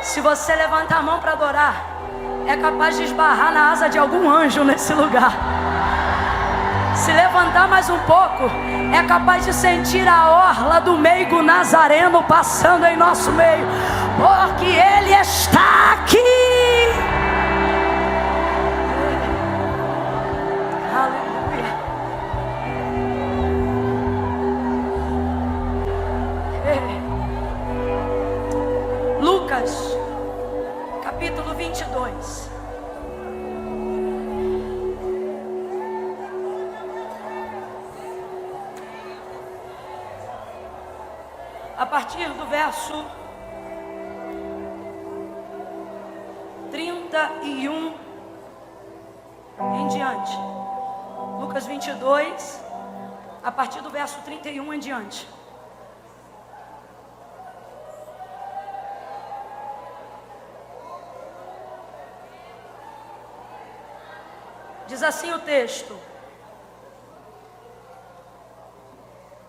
Se você levantar a mão para adorar, é capaz de esbarrar na asa de algum anjo nesse lugar. Se levantar mais um pouco, é capaz de sentir a orla do meigo Nazareno passando em nosso meio, porque Ele está aqui. Aleluia. Lucas, capítulo 22. A partir do verso 31 em diante. Lucas 22, a partir do verso 31 em diante. Diz assim o texto: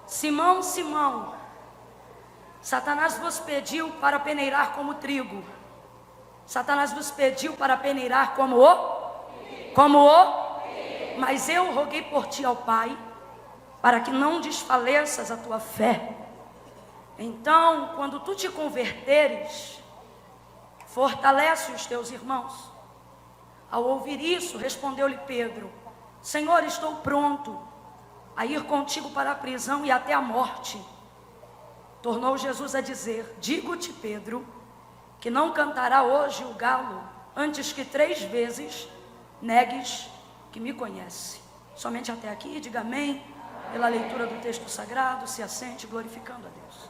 Simão, Simão, Satanás vos pediu para peneirar como trigo. Satanás vos pediu para peneirar como mas eu roguei por ti ao Pai, para que não desfaleças a tua fé. Então, quando tu te converteres, fortalece os teus irmãos. Ao ouvir isso, respondeu-lhe Pedro: Senhor, estou pronto a ir contigo para a prisão e até a morte. Tornou Jesus a dizer: digo-te, Pedro, que não cantará hoje o galo antes que 3 vezes negues que me conhece. Somente até aqui, diga amém. Pela leitura do texto sagrado, se assente glorificando a Deus.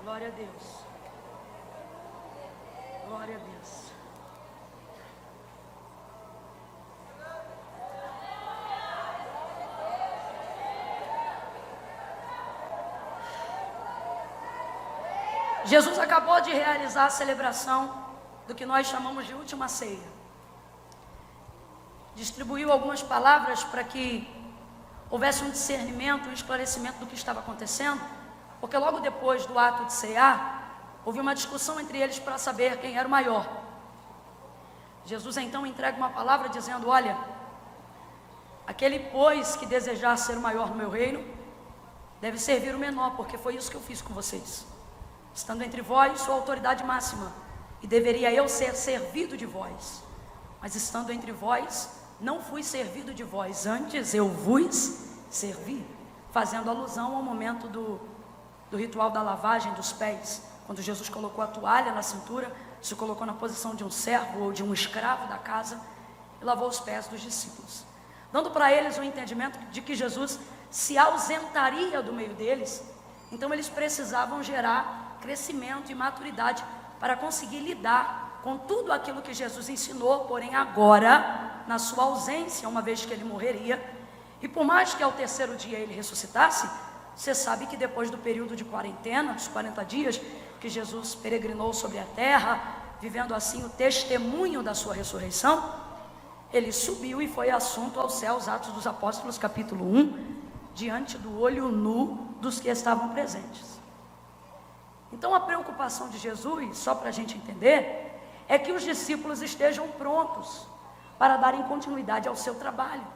Glória a Deus. Glória a Deus. Jesus acabou de realizar a celebração do que nós chamamos de última ceia. Distribuiu algumas palavras para que houvesse um discernimento, um esclarecimento do que estava acontecendo. Porque logo depois do ato de cear, houve uma discussão entre eles para saber quem era o maior. Jesus então entrega uma palavra dizendo: olha, aquele pois que desejar ser o maior no meu reino, deve servir o menor, porque foi isso que eu fiz com vocês. Estando entre vós, sou a autoridade máxima, e deveria eu ser servido de vós. Mas estando entre vós, não fui servido de vós, antes eu vos servi. Fazendo alusão ao momento do ritual da lavagem dos pés, quando Jesus colocou a toalha na cintura, se colocou na posição de um servo ou de um escravo da casa e lavou os pés dos discípulos, dando para eles o entendimento de que Jesus se ausentaria do meio deles. Então eles precisavam gerar crescimento e maturidade para conseguir lidar com tudo aquilo que Jesus ensinou, porém agora, na sua ausência, uma vez que ele morreria. E por mais que ao 3º dia ele ressuscitasse, você sabe que depois do período de quarentena, dos 40 dias, que Jesus peregrinou sobre a terra, vivendo assim o testemunho da sua ressurreição, ele subiu e foi assunto aos céus, Atos dos Apóstolos, capítulo 1, diante do olho nu dos que estavam presentes. Então a preocupação de Jesus, só para a gente entender, é que os discípulos estejam prontos para darem continuidade ao seu trabalho.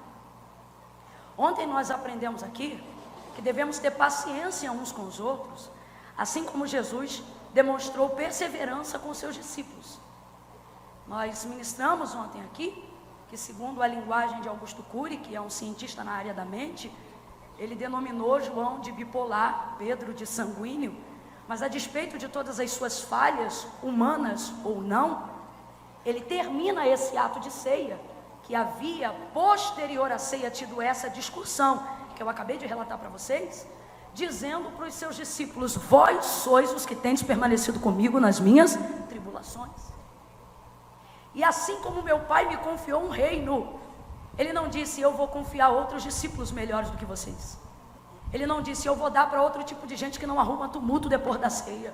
Ontem nós aprendemos aqui que devemos ter paciência uns com os outros, assim como Jesus demonstrou perseverança com seus discípulos. Nós ministramos ontem aqui que, segundo a linguagem de Augusto Cury, que é um cientista na área da mente, ele denominou João de bipolar, Pedro de sanguíneo, mas a despeito de todas as suas falhas, humanas ou não, ele termina esse ato de ceia, que havia posterior à ceia tido essa discussão, que eu acabei de relatar para vocês, dizendo para os seus discípulos: vós sois os que tendes permanecido comigo nas minhas tribulações. E assim como meu pai me confiou um reino, ele não disse: eu vou confiar outros discípulos melhores do que vocês. Ele não disse: eu vou dar para outro tipo de gente que não arruma tumulto depois da ceia.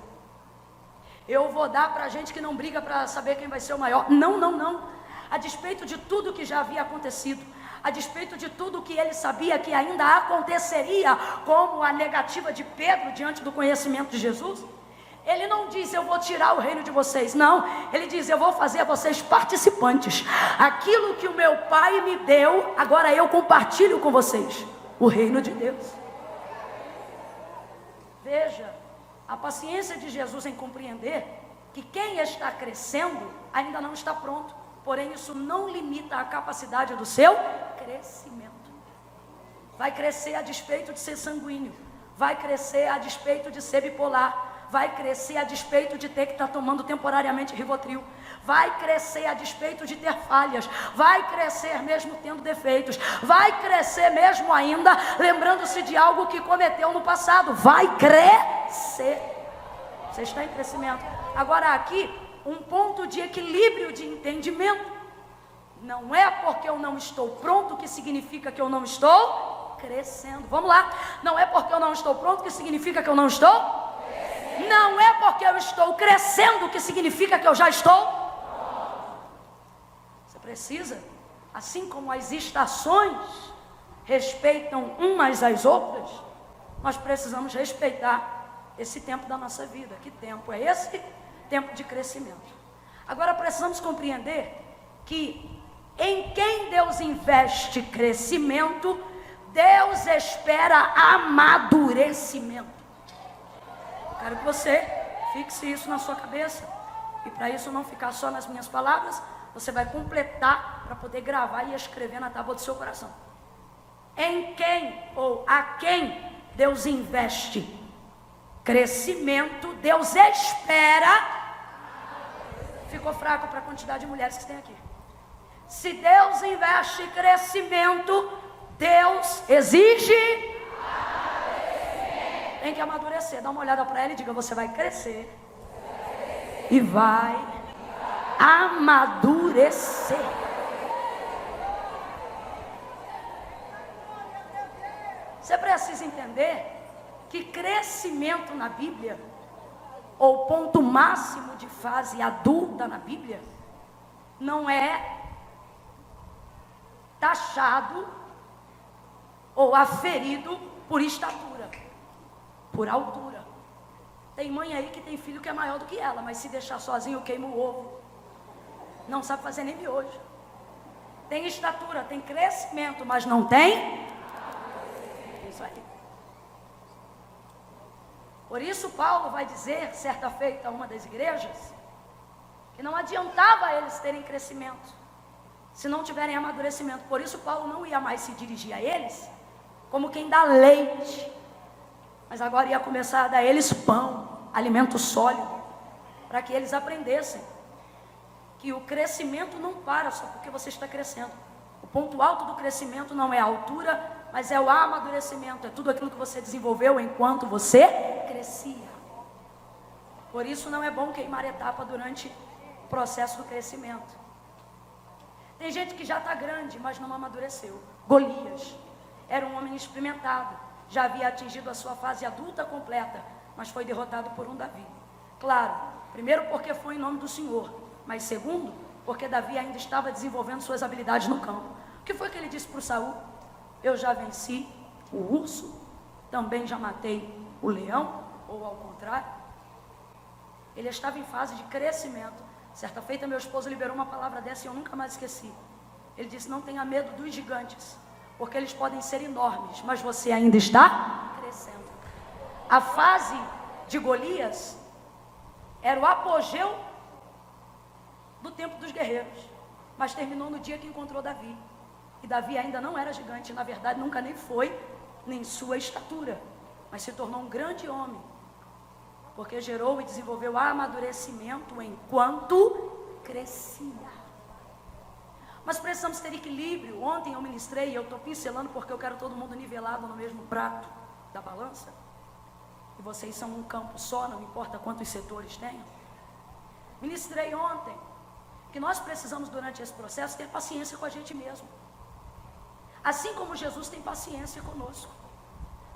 Eu vou dar para gente que não briga para saber quem vai ser o maior. Não, não, não. A despeito de tudo que já havia acontecido, a despeito de tudo que ele sabia que ainda aconteceria, como a negativa de Pedro diante do conhecimento de Jesus, ele não diz, eu vou tirar o reino de vocês. Não, ele diz, eu vou fazer vocês participantes. Aquilo que o meu Pai me deu, agora eu compartilho com vocês. O reino de Deus. Veja, a paciência de Jesus em compreender que quem está crescendo ainda não está pronto. Porém, isso não limita a capacidade do seu crescimento. Vai crescer a despeito de ser sanguíneo. Vai crescer a despeito de ser bipolar. Vai crescer a despeito de ter que estar tomando temporariamente Rivotril. Vai crescer a despeito de ter falhas. Vai crescer mesmo tendo defeitos. Vai crescer mesmo ainda lembrando-se de algo que cometeu no passado. Vai crescer. Você está em crescimento. Agora aqui, um ponto de equilíbrio de entendimento. Não é porque eu não estou pronto que significa que eu não estou crescendo. Vamos lá. Não é porque eu não estou pronto que significa que eu não estou crescendo. Não é porque eu estou crescendo que significa que eu já estou. Você precisa, assim como as estações respeitam umas às outras, nós precisamos respeitar esse tempo da nossa vida. Que tempo é esse? Tempo de crescimento. Agora precisamos compreender que em quem Deus investe crescimento, Deus espera amadurecimento. Eu quero que você fixe isso na sua cabeça. E para isso não ficar só nas minhas palavras, você vai completar para poder gravar e escrever na tábua do seu coração. Em quem ou a quem Deus investe crescimento, Deus espera. Ficou fraco para a quantidade de mulheres que tem aqui. Se Deus investe crescimento, Deus exige. Tem que amadurecer. Dá uma olhada para ela e diga, você vai crescer e vai amadurecer. Você precisa entender que crescimento na Bíblia, ou ponto máximo de fase adulta na Bíblia, não é taxado ou aferido por estatura, por altura. Tem mãe aí que tem filho que é maior do que ela, mas se deixar sozinho queima o ovo. Não sabe fazer nem miojo. Tem estatura, tem crescimento, mas não tem. Isso aí. Por isso Paulo vai dizer, certa feita a uma das igrejas, que não adiantava eles terem crescimento se não tiverem amadurecimento. Por isso Paulo não ia mais se dirigir a eles como quem dá leite, mas agora ia começar a dar a eles pão, alimento sólido, para que eles aprendessem que o crescimento não para só porque você está crescendo. O ponto alto do crescimento não é a altura, mas é o amadurecimento, é tudo aquilo que você desenvolveu enquanto você crescia. Por isso não é bom queimar etapa durante o processo do crescimento. Tem gente que já está grande, mas não amadureceu. Golias era um homem experimentado, já havia atingido a sua fase adulta completa, mas foi derrotado por um Davi. Claro, primeiro porque foi em nome do Senhor, mas segundo, porque Davi ainda estava desenvolvendo suas habilidades no campo. O que foi que ele disse para o Saul? Eu já venci o urso, também já matei o leão, ou ao contrário. Ele estava em fase de crescimento. Certa feita meu esposo liberou uma palavra dessa e eu nunca mais esqueci. Ele disse, não tenha medo dos gigantes, porque eles podem ser enormes, mas você ainda está crescendo. A fase de Golias era o apogeu do tempo dos guerreiros, mas terminou no dia que encontrou Davi. E Davi ainda não era gigante, na verdade nunca nem foi, nem sua estatura, mas se tornou um grande homem, porque gerou e desenvolveu amadurecimento enquanto crescia. Mas precisamos ter equilíbrio. Ontem eu ministrei, eu estou pincelando porque eu quero todo mundo nivelado no mesmo prato da balança, e vocês são um campo só, não importa quantos setores tenham. Ministrei ontem que nós precisamos durante esse processo ter paciência com a gente mesmo, assim como Jesus tem paciência conosco.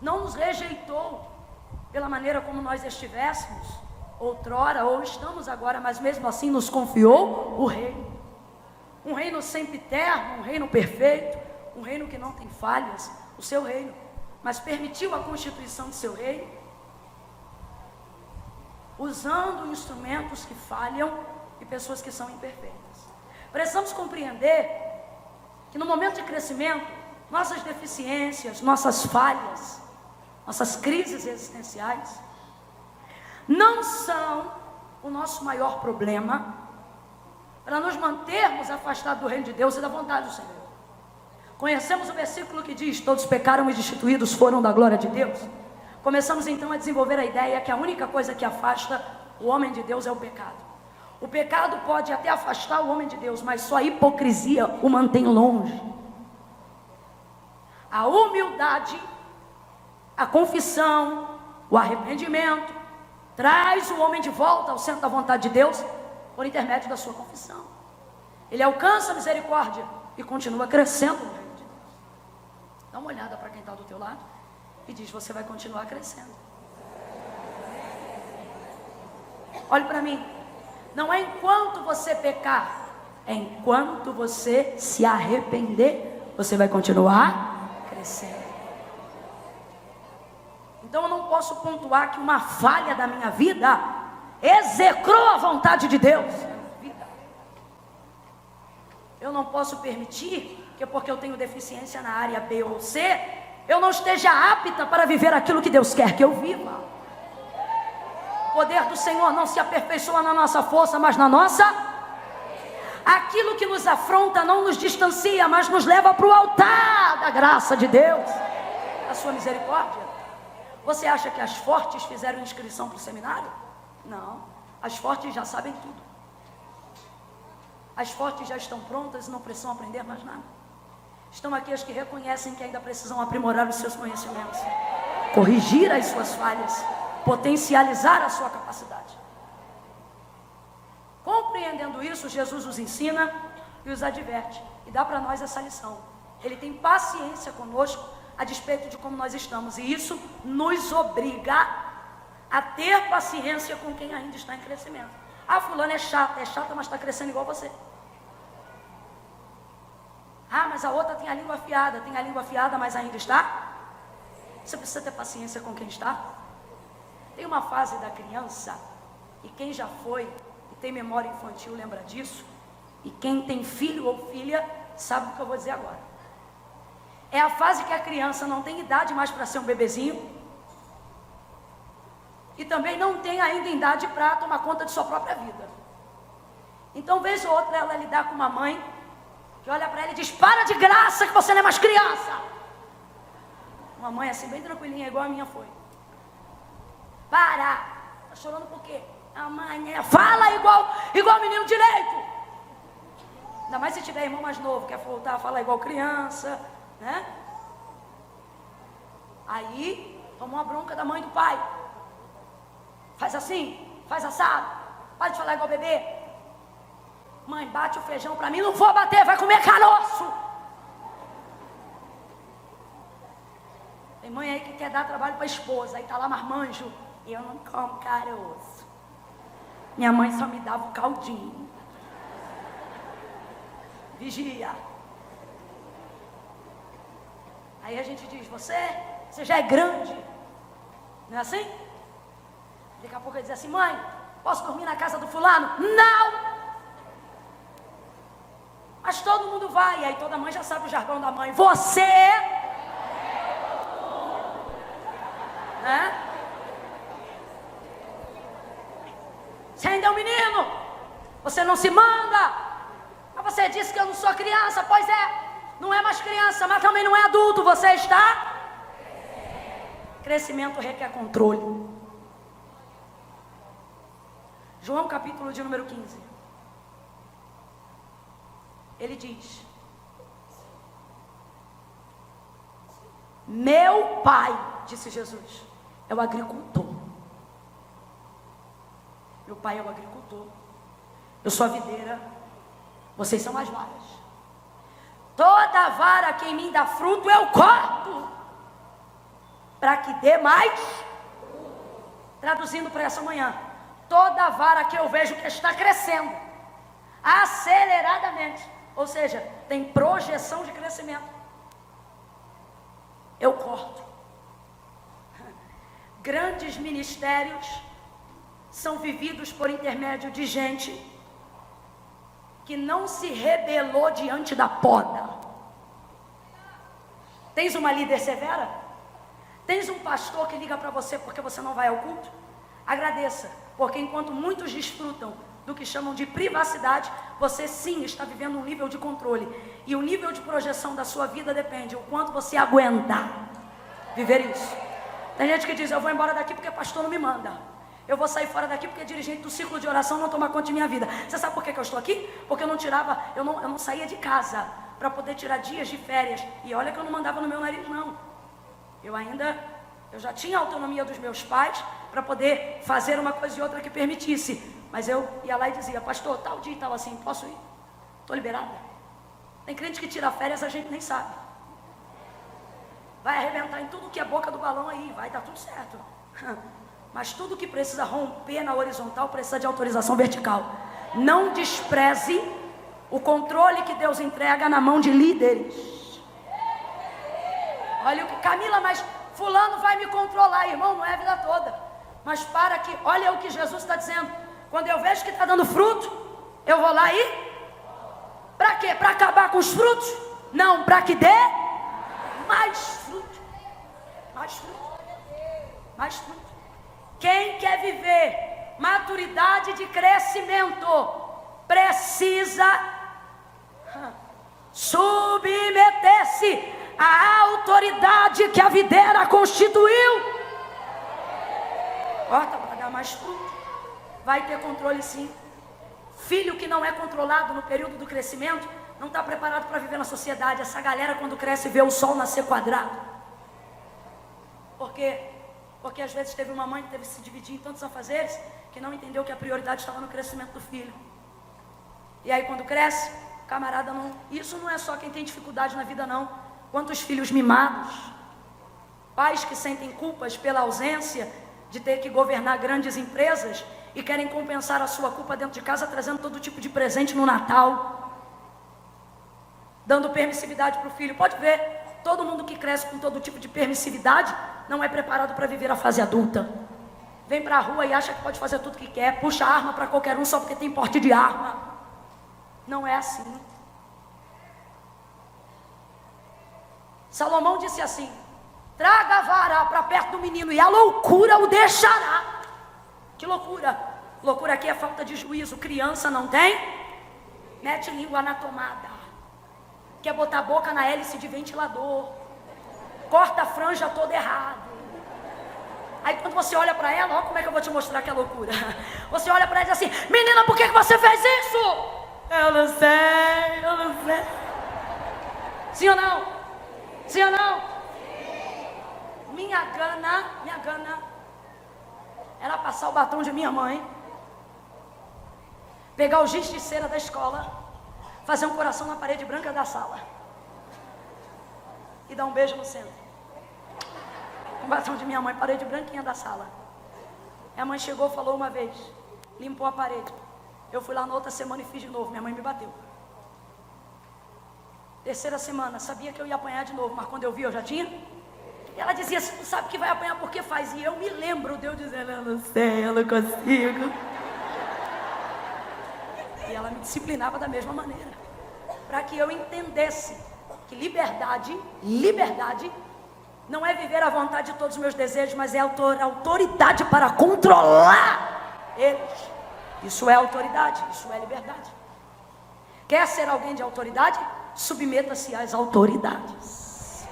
Não nos rejeitou pela maneira como nós estivéssemos, outrora, ou estamos agora, mas mesmo assim nos confiou o reino. Um reino sempiterno, um reino perfeito, um reino que não tem falhas, o seu reino. Mas permitiu a constituição de seu reino, usando instrumentos que falham e pessoas que são imperfeitas. Precisamos compreender que no momento de crescimento, nossas deficiências, nossas falhas, nossas crises existenciais, não são o nosso maior problema para nos mantermos afastados do reino de Deus e da vontade do Senhor. Conhecemos o versículo que diz: todos pecaram e destituídos foram da glória de Deus. Começamos então a desenvolver a ideia que a única coisa que afasta o homem de Deus é o pecado. O pecado pode até afastar o homem de Deus, mas só a hipocrisia o mantém longe. A humildade, a confissão, o arrependimento traz o homem de volta ao centro da vontade de Deus por intermédio da sua confissão. Ele alcança a misericórdia e continua crescendo no reino de Deus. Dá uma olhada para quem está do teu lado e diz: você vai continuar crescendo. Olhe para mim. Não é enquanto você pecar, é enquanto você se arrepender, você vai continuar crescendo. Então eu não posso pontuar que uma falha da minha vida execrou a vontade de Deus. Eu não posso permitir que porque eu tenho deficiência na área B ou C, eu não esteja apta para viver aquilo que Deus quer que eu viva. O poder do Senhor não se aperfeiçoa na nossa força, mas na nossa. Aquilo que nos afronta não nos distancia, mas nos leva para o altar da graça de Deus, da sua misericórdia. Você acha que as fortes fizeram inscrição para o seminário? Não, as fortes já sabem tudo. As fortes já estão prontas e não precisam aprender mais nada. Estão aqui as que reconhecem que ainda precisam aprimorar os seus conhecimentos, corrigir as suas falhas, potencializar a sua capacidade. Compreendendo isso, Jesus os ensina e os adverte, e dá para nós essa lição. Ele tem paciência conosco a despeito de como nós estamos, e isso nos obriga a ter paciência com quem ainda está em crescimento. Ah, fulano é chata, mas está crescendo igual você. Ah, mas a outra tem a língua afiada, mas ainda está. Você precisa ter paciência com quem está. Tem uma fase da criança, e quem já foi e tem memória infantil lembra disso, e quem tem filho ou filha sabe o que eu vou dizer agora. É a fase que a criança não tem idade mais para ser um bebezinho, e também não tem ainda idade para tomar conta de sua própria vida. Então, vez ou outra, ela lidar com uma mãe que olha para ela e diz: para de graça que você não é mais criança. Uma mãe assim, bem tranquilinha, igual a minha foi. Para, tá chorando por quê? A mãe fala igual menino direito. Ainda mais se tiver irmão mais novo, quer voltar a falar igual criança, né? Aí, toma uma bronca da mãe e do pai. Faz assim, faz assado, para de falar igual bebê. Mãe, bate o feijão para mim. Não vou bater, vai comer caroço. Tem mãe aí que quer dar trabalho para a esposa, aí tá lá marmanjo. Eu não como caroço. Minha mãe só me dava o caldinho. Vigia. Aí a gente diz: você já é grande. Não é assim? Daqui a pouco ele diz assim: mãe, posso dormir na casa do fulano? Não! Mas todo mundo vai. E aí toda mãe já sabe o jargão da mãe. Você, né? Você ainda é um menino. Você não se manda. Mas você disse que eu não sou criança. Pois é, não é mais criança, mas também não é adulto. Você está. Crescimento requer controle. João capítulo de número 15. Ele diz: meu pai, disse Jesus, é o agricultor. Meu pai é o agricultor. Eu sou a videira, vocês são as varas. Toda vara que em mim dá fruto eu corto, para que dê mais. Traduzindo para essa manhã: toda vara que eu vejo que está crescendo aceleradamente, ou seja, tem projeção de crescimento, eu corto. Grandes ministérios são vividos por intermédio de gente que não se rebelou diante da poda. Tens uma líder severa? Tens um pastor que liga para você porque você não vai ao culto? Agradeça, porque enquanto muitos desfrutam do que chamam de privacidade, você sim está vivendo um nível de controle. E o nível de projeção da sua vida depende o quanto você aguentar viver isso. Tem gente que diz, eu vou embora daqui porque pastor não me manda. Eu vou sair fora daqui porque dirigente do círculo de oração não toma conta de minha vida. Você sabe por que eu estou aqui? Porque eu não saía de casa para poder tirar dias de férias. E olha que eu não mandava no meu nariz, não. Eu já tinha a autonomia dos meus pais para poder fazer uma coisa e outra que permitisse. Mas eu ia lá e dizia, pastor, tal dia e tal assim, posso ir? Estou liberada. Tem crente que tira férias, a gente nem sabe. Vai arrebentar em tudo que é boca do balão aí, vai dar tudo certo. Mas tudo que precisa romper na horizontal precisa de autorização vertical. Não despreze o controle que Deus entrega na mão de líderes. Olha o que, Camila, mas fulano vai me controlar, irmão, não é a vida toda. Mas para que, olha o que Jesus está dizendo. Quando eu vejo que está dando fruto, eu vou lá e... Para quê? Para acabar com os frutos? Não, para que dê mais fruto. Mais fruto. Mais fruto. Quem quer viver maturidade de crescimento precisa submeter-se à autoridade que a videira constituiu. Corta para dar mais fruto. Vai ter controle sim. Filho que não é controlado no período do crescimento não está preparado para viver na sociedade. Essa galera quando cresce vê o sol nascer quadrado. Por quê? Porque às vezes teve uma mãe que teve que se dividir em tantos afazeres que não entendeu que a prioridade estava no crescimento do filho. E aí quando cresce, o camarada não... Isso não é só quem tem dificuldade na vida não. Quantos filhos mimados, pais que sentem culpas pela ausência de ter que governar grandes empresas e querem compensar a sua culpa dentro de casa trazendo todo tipo de presente no Natal, dando permissividade para o filho. Pode ver, todo mundo que cresce com todo tipo de permissividade não é preparado para viver a fase adulta. Vem para a rua e acha que pode fazer tudo que quer, puxa arma para qualquer um só porque tem porte de arma. Não é assim. Salomão disse assim, traga a vara para perto do menino e a loucura o deixará. Que loucura? Loucura aqui é falta de juízo. Criança não tem? Mete língua na tomada. Quer botar a boca na hélice de ventilador. Corta a franja toda errado. Aí quando você olha para ela, olha como é que eu vou te mostrar que é loucura. Você olha para ela e diz assim, menina, por que você fez isso? Eu não sei, eu não sei. Sim ou não? Sim ou não? Minha gana era passar o batom de minha mãe, pegar o giz de cera da escola, fazer um coração na parede branca da sala e dar um beijo no centro. O batom de minha mãe, parede branquinha da sala. Minha mãe chegou, falou uma vez, limpou a parede. Eu fui lá na outra semana e fiz de novo, minha mãe me bateu. Terceira semana, sabia que eu ia apanhar de novo, mas quando eu vi eu já tinha. E ela dizia, você não sabe que vai apanhar porque faz. E eu me lembro de eu dizendo, eu não sei, eu não consigo. E ela me disciplinava da mesma maneira. Para que eu entendesse que liberdade não é viver à vontade de todos os meus desejos, mas é autoridade para controlar eles. Isso é autoridade, isso é liberdade. Quer ser alguém de autoridade? Submeta-se às autoridades.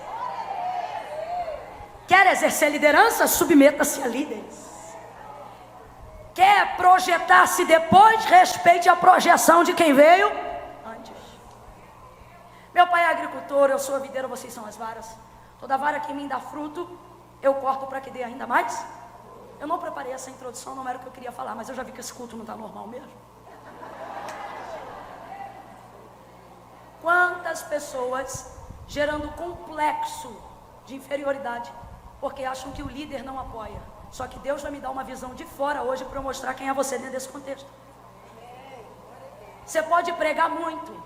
Quer exercer liderança? Submeta-se a líderes. Quer projetar-se depois? Respeite a projeção de quem veio antes. Meu pai é agricultor, eu sou a videira, vocês são as varas. Toda vara que em mim dá fruto, eu corto para que dê ainda mais. Eu não preparei essa introdução, não era o que eu queria falar, mas eu já vi que esse culto não está normal mesmo. Quantas pessoas gerando complexo de inferioridade, porque acham que o líder não apoia. Só que Deus vai me dar uma visão de fora hoje para eu mostrar quem é você dentro desse contexto. Você pode pregar muito,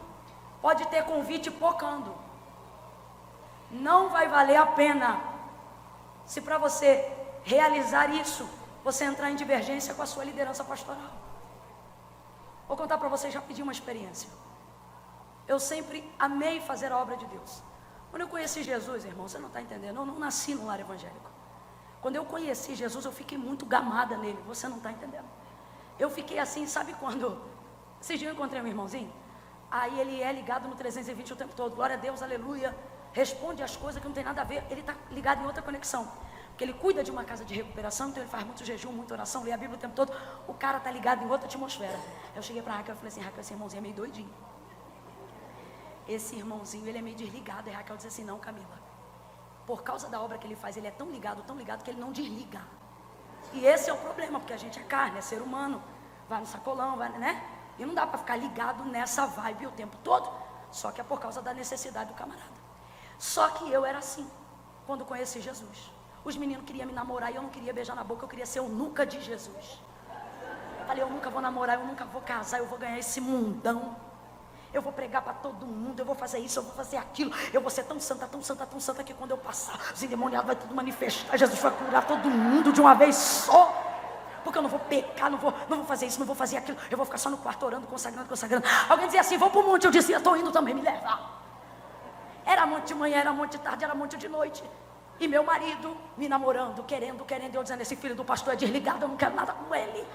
pode ter convite pocando. Não vai valer a pena se para você realizar isso, você entrar em divergência com a sua liderança pastoral. Vou contar para vocês rapidinho uma experiência. Eu sempre amei fazer a obra de Deus. Quando eu conheci Jesus, irmão, você não está entendendo, eu não nasci num lar evangélico. Quando eu conheci Jesus, eu fiquei muito gamada nele, você não está entendendo. Eu fiquei assim, sabe quando? Esses dias eu encontrei um irmãozinho, aí ele é ligado no 320 o tempo todo, glória a Deus, aleluia, responde as coisas que não tem nada a ver, ele está ligado em outra conexão. Porque ele cuida de uma casa de recuperação, então ele faz muito jejum, muita oração, lê a Bíblia o tempo todo, o cara está ligado em outra atmosfera. Eu cheguei para a Raquel e falei assim, Raquel, esse irmãozinho é meio doidinho. Esse irmãozinho, ele é meio desligado. E a Raquel disse assim, não, Camila, por causa da obra que ele faz, ele é tão ligado que ele não desliga. E esse é o problema, porque a gente é carne, é ser humano, vai no sacolão, vai, né? E não dá para ficar ligado nessa vibe o tempo todo, só que é por causa da necessidade do camarada. Só que eu era assim, quando conheci Jesus. Os meninos queriam me namorar e eu não queria beijar na boca, eu queria ser o nuca de Jesus. Eu falei, eu nunca vou namorar, eu nunca vou casar, eu vou ganhar esse mundão. Eu vou pregar para todo mundo, eu vou fazer isso, eu vou fazer aquilo. Eu vou ser tão santa, tão santa, tão santa, que quando eu passar, os endemoniados vai tudo manifestar. Jesus vai curar todo mundo de uma vez só. Porque eu não vou pecar, não vou fazer isso, não vou fazer aquilo. Eu vou ficar só no quarto orando, consagrando. Alguém dizia assim, vou para o monte. Eu dizia, estou indo também, me leva. Era monte de manhã, era monte de tarde, era monte de noite. E meu marido me namorando, querendo. Eu dizendo, esse filho do pastor é desligado, eu não quero nada com ele.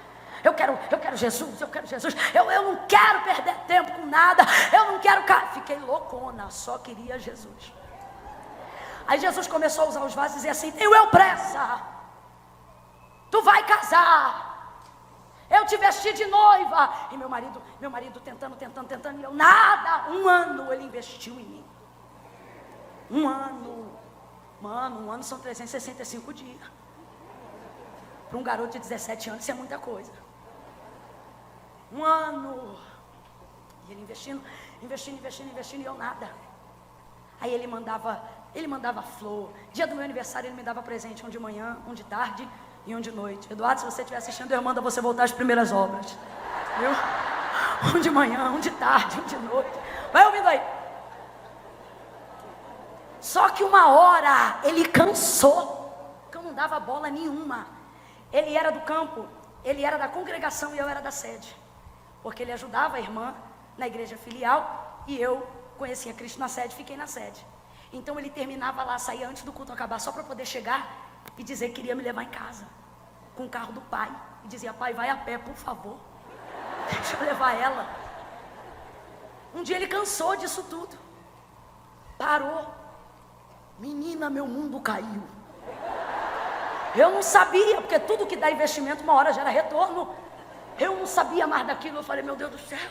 Eu quero Jesus, eu não quero perder tempo com nada, eu não quero, fiquei loucona, só queria Jesus. Aí Jesus começou a usar os vasos e dizer assim, tenho eu pressa, tu vai casar, eu te vesti de noiva. E meu marido tentando, e eu nada. 1 ano ele investiu em mim. 1 ano, mano, 1 ano são 365 dias. Para um garoto de 17 anos isso é muita coisa. 1 ano. E ele investindo, e eu nada. Aí ele mandava flor. Dia do meu aniversário ele me dava presente, um de manhã, um de tarde e um de noite. Eduardo, se você estiver assistindo, eu mando você voltar às primeiras obras. Viu? Um de manhã, um de tarde, um de noite. Vai ouvindo aí. Só que uma hora ele cansou, que eu não dava bola nenhuma. Ele era do campo, ele era da congregação e eu era da sede. Porque ele ajudava a irmã na igreja filial e eu conhecia Cristo na sede, fiquei na sede. Então ele terminava lá, saía antes do culto acabar, só para poder chegar e dizer que queria me levar em casa, com o carro do pai. E dizia, pai, vai a pé, por favor, deixa eu levar ela. Um dia ele cansou disso tudo, parou. Menina, meu mundo caiu. Eu não sabia, porque tudo que dá investimento uma hora gera retorno. Eu não sabia mais daquilo. Eu falei, meu Deus do céu,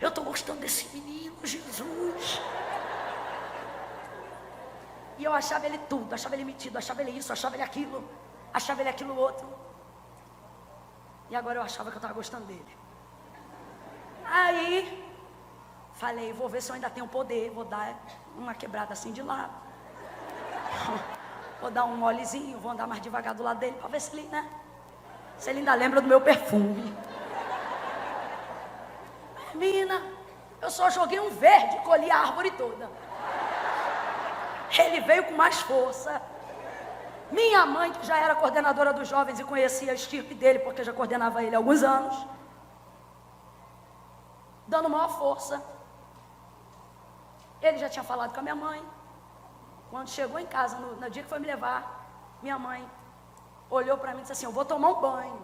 eu estou gostando desse menino, Jesus. E eu achava ele tudo, achava ele metido, achava ele isso, achava ele aquilo outro. E agora eu achava que eu estava gostando dele. Aí, falei, vou ver se eu ainda tenho poder, vou dar uma quebrada assim de lado. Vou dar um molezinho, vou andar mais devagar do lado dele, para ver se ele, né? Se ele ainda lembra do meu perfume. Menina, eu só joguei um verde, colhi a árvore toda. Ele veio com mais força. Minha mãe, que já era coordenadora dos jovens e conhecia a estirpe dele, porque já coordenava ele há alguns anos, dando maior força. Ele já tinha falado com a minha mãe. Quando chegou em casa, no dia que foi me levar, minha mãe olhou para mim e disse assim, eu vou tomar um banho.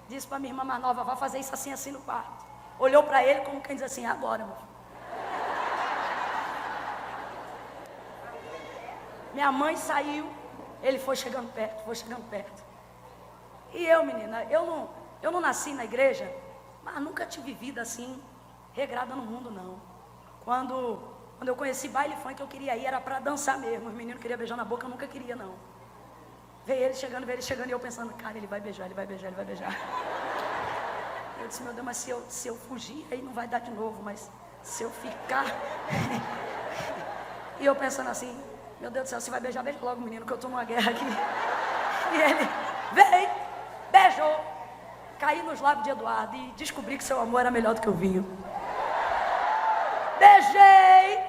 Disse para minha irmã mais nova, vai fazer isso assim, assim no quarto. Olhou para ele como quem diz assim, agora, meu filho. Minha mãe saiu, ele foi chegando perto. E eu, menina, eu não nasci na igreja, mas nunca tive vida assim, regrada no mundo, não. Quando eu conheci baile funk, eu queria ir, era para dançar mesmo. Os meninos queriam beijar na boca, eu nunca queria, não. Veio ele chegando, e eu pensando, cara, ele vai beijar. Eu disse, meu Deus, mas se eu fugir, aí não vai dar de novo, mas se eu ficar... E eu pensando assim, Meu Deus do céu, você vai beijar? Beija logo, menino, que eu estou numa guerra aqui. E ele veio, beijou, caí nos lábios de Eduardo e descobri que seu amor era melhor do que o vinho. Beijei.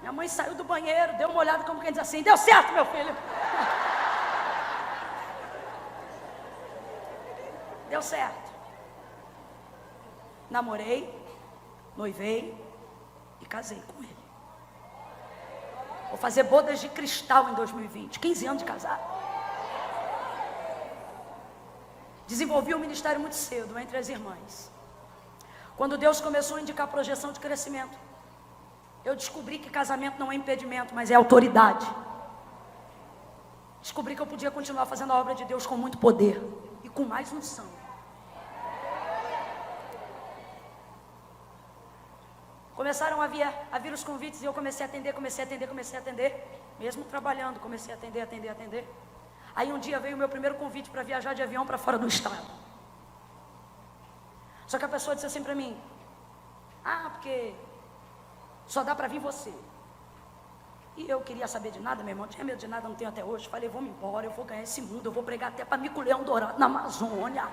Minha mãe saiu do banheiro, deu uma olhada como quem diz assim: deu certo, meu filho. Deu certo. Namorei, noivei e casei com ele. Vou fazer bodas de cristal em 2020, 15 anos de casado. Desenvolvi um ministério muito cedo entre as irmãs. Quando Deus começou a indicar projeção de crescimento, eu descobri que casamento não é impedimento, mas é autoridade. Descobri que eu podia continuar fazendo a obra de Deus com muito poder e com mais unção. Começaram a vir os convites e eu comecei a atender, mesmo trabalhando, comecei a atender. Aí um dia veio o meu primeiro convite para viajar de avião para fora do estado. Só que a pessoa disse assim para mim: porque só dá para vir você. E eu queria saber de nada, meu irmão, não tinha medo de nada, não tenho até hoje. Falei: vou-me embora, eu vou ganhar esse mundo, eu vou pregar até para Mico-Leão Dourado, na Amazônia.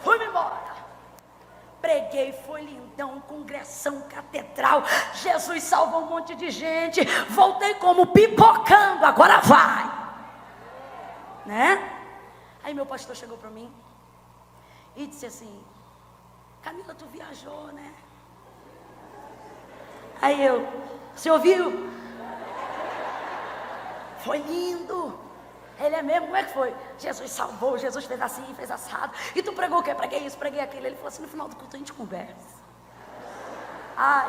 Fui-me embora. Preguei, foi lindão, congressão, catedral. Jesus salvou um monte de gente. Voltei como pipocando, agora vai. Né? Aí meu pastor chegou para mim e disse assim: Camila, tu viajou, né? Aí eu: você ouviu? Foi lindo. Ele é mesmo? Como é que foi? Jesus salvou, Jesus fez assim, fez assado. E tu pregou o quê? Preguei isso, preguei aquilo. Ele falou assim: no final do culto a gente conversa.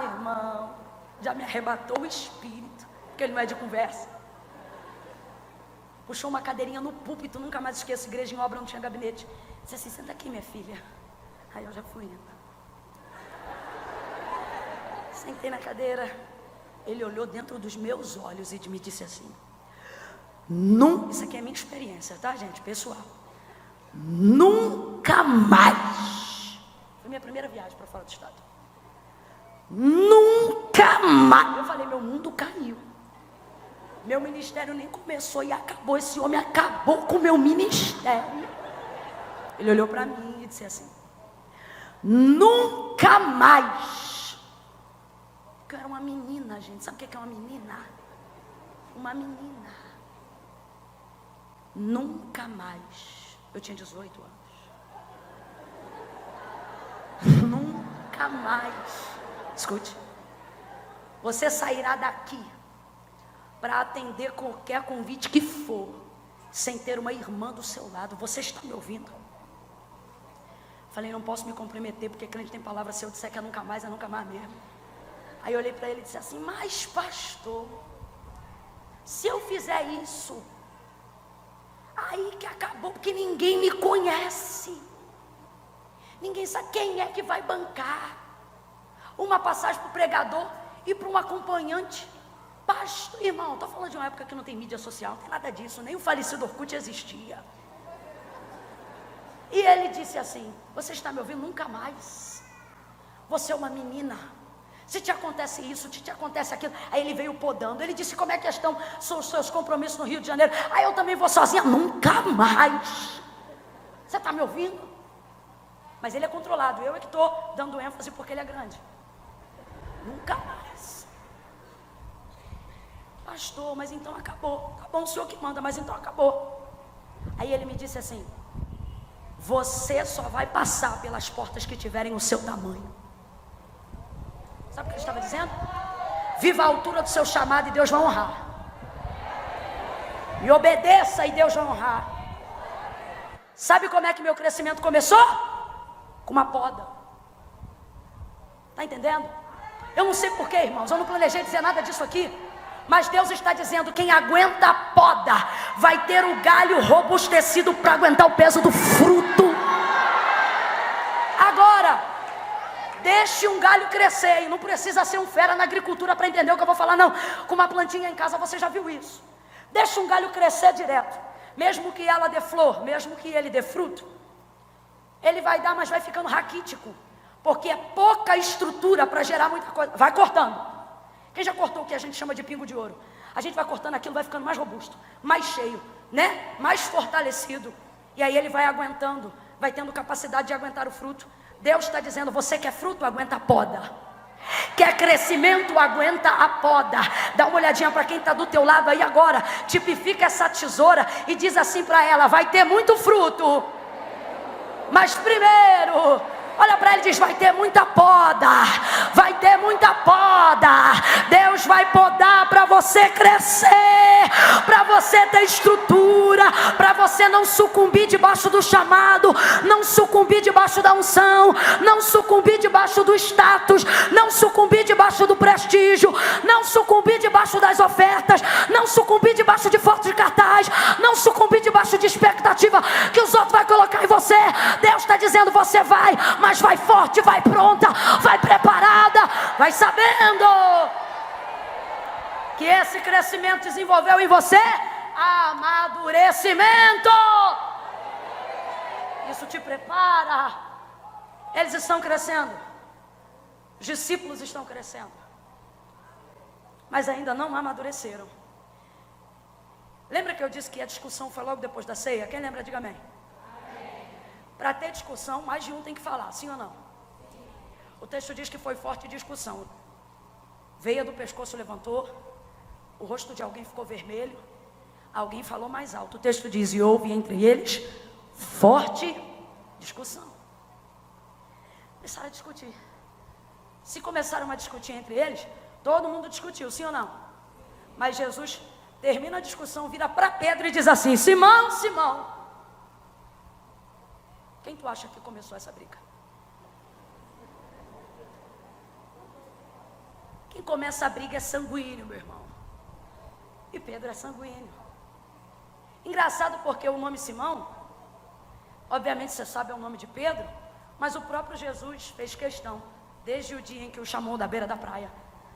Irmão, já me arrebatou o espírito, porque ele não é de conversa. Puxou uma cadeirinha no púlpito, nunca mais esqueço, igreja em obra, não tinha gabinete. Disse assim: senta aqui, minha filha. Aí eu já fui indo. Sentei na cadeira. Ele olhou dentro dos meus olhos e me disse assim: isso aqui é minha experiência, tá, gente? Pessoal. Nunca mais. Foi minha primeira viagem para fora do estado. Nunca mais. Eu falei: meu mundo caiu. Meu ministério nem começou e acabou. Esse homem acabou com o meu ministério. Ele olhou para mim e disse assim: nunca mais. Porque eu era uma menina, gente. Sabe o que é uma menina? Uma menina. Nunca mais. Eu tinha 18 anos. Nunca mais. Escute. Você sairá daqui para atender qualquer convite que for, sem ter uma irmã do seu lado. Você está me ouvindo? Falei: não posso me comprometer, porque crente tem palavra: se eu disser que é nunca mais mesmo. Aí eu olhei para ele e disse assim: mas pastor, se eu fizer isso, aí que acabou, porque ninguém me conhece. Ninguém sabe quem é que vai bancar uma passagem para o pregador e para um acompanhante. Pastor, irmão, estou falando de uma época que não tem mídia social, não tem nada disso, nem o falecido Orkut existia. E ele disse assim: você está me ouvindo? Nunca mais. Você é uma menina. Se te acontece isso, te acontece aquilo. Aí ele veio podando. Ele disse: como é que estão os seus compromissos no Rio de Janeiro? Aí eu também vou sozinha. Nunca mais. Você está me ouvindo? Mas ele é controlado. Eu é que estou dando ênfase porque ele é grande. Nunca mais. Pastor, mas então acabou. Tá bom, o senhor que manda, mas então acabou. Aí ele me disse assim: você só vai passar pelas portas que tiverem o seu tamanho. Sabe o que ele estava dizendo? Viva a altura do seu chamado e Deus vai honrar. Me obedeça e Deus vai honrar. Sabe como é que meu crescimento começou? Com uma poda. Está entendendo? Eu não sei porquê, irmãos, eu não planejei dizer nada disso aqui. Mas Deus está dizendo: quem aguenta a poda vai ter o galho robustecido para aguentar o peso do fruto. Agora, deixe um galho crescer. E não precisa ser um fera na agricultura para entender o que eu vou falar, não. Com uma plantinha em casa, você já viu isso. Deixa um galho crescer direto. Mesmo que ela dê flor, mesmo que ele dê fruto, ele vai dar, mas vai ficando raquítico. Porque é pouca estrutura para gerar muita coisa. Vai cortando. Quem já cortou o que a gente chama de pingo de ouro? A gente vai cortando aquilo, vai ficando mais robusto, mais cheio, né? Mais fortalecido. E aí ele vai aguentando, vai tendo capacidade de aguentar o fruto. Deus está dizendo, você quer fruto, aguenta a poda. Quer crescimento, aguenta a poda. Dá uma olhadinha para quem está do teu lado aí agora. Tipifica essa tesoura e diz assim para ela, vai ter muito fruto. Mas primeiro, olha para ele e diz, vai ter muita poda. Vai ter muita poda. Deus vai podar para você crescer, para você ter estrutura, para você não sucumbir debaixo do chamado, não sucumbir debaixo da unção, não sucumbir debaixo do status, não sucumbir debaixo do prestígio, não sucumbir debaixo das ofertas, não sucumbir debaixo de fotos de cartaz, não sucumbir debaixo de expectativa que os outros vão colocar em você. Deus está dizendo, você vai, mas vai forte, vai pronta, vai preparada, vai sabendo que esse crescimento desenvolveu em você amadurecimento. Isso te prepara. Eles estão crescendo, os discípulos estão crescendo, mas ainda não amadureceram. Lembra que eu disse que a discussão foi logo depois da ceia? Quem lembra, diga amém. Para ter discussão, mais de um tem que falar, sim ou não? O texto diz que foi forte discussão. Veia do pescoço levantou, o rosto de alguém ficou vermelho, alguém falou mais alto. O texto diz, e houve entre eles forte discussão. Começaram a discutir. Se começaram a discutir entre eles, todo mundo discutiu, sim ou não? Mas Jesus termina a discussão, vira para Pedro e diz assim, Simão, Simão, quem tu acha que começou essa briga? Quem começa a briga é sanguíneo, meu irmão. E Pedro é sanguíneo. Engraçado porque o nome Simão, obviamente você sabe é o nome de Pedro, mas o próprio Jesus fez questão, desde o dia em que o chamou da beira da praia,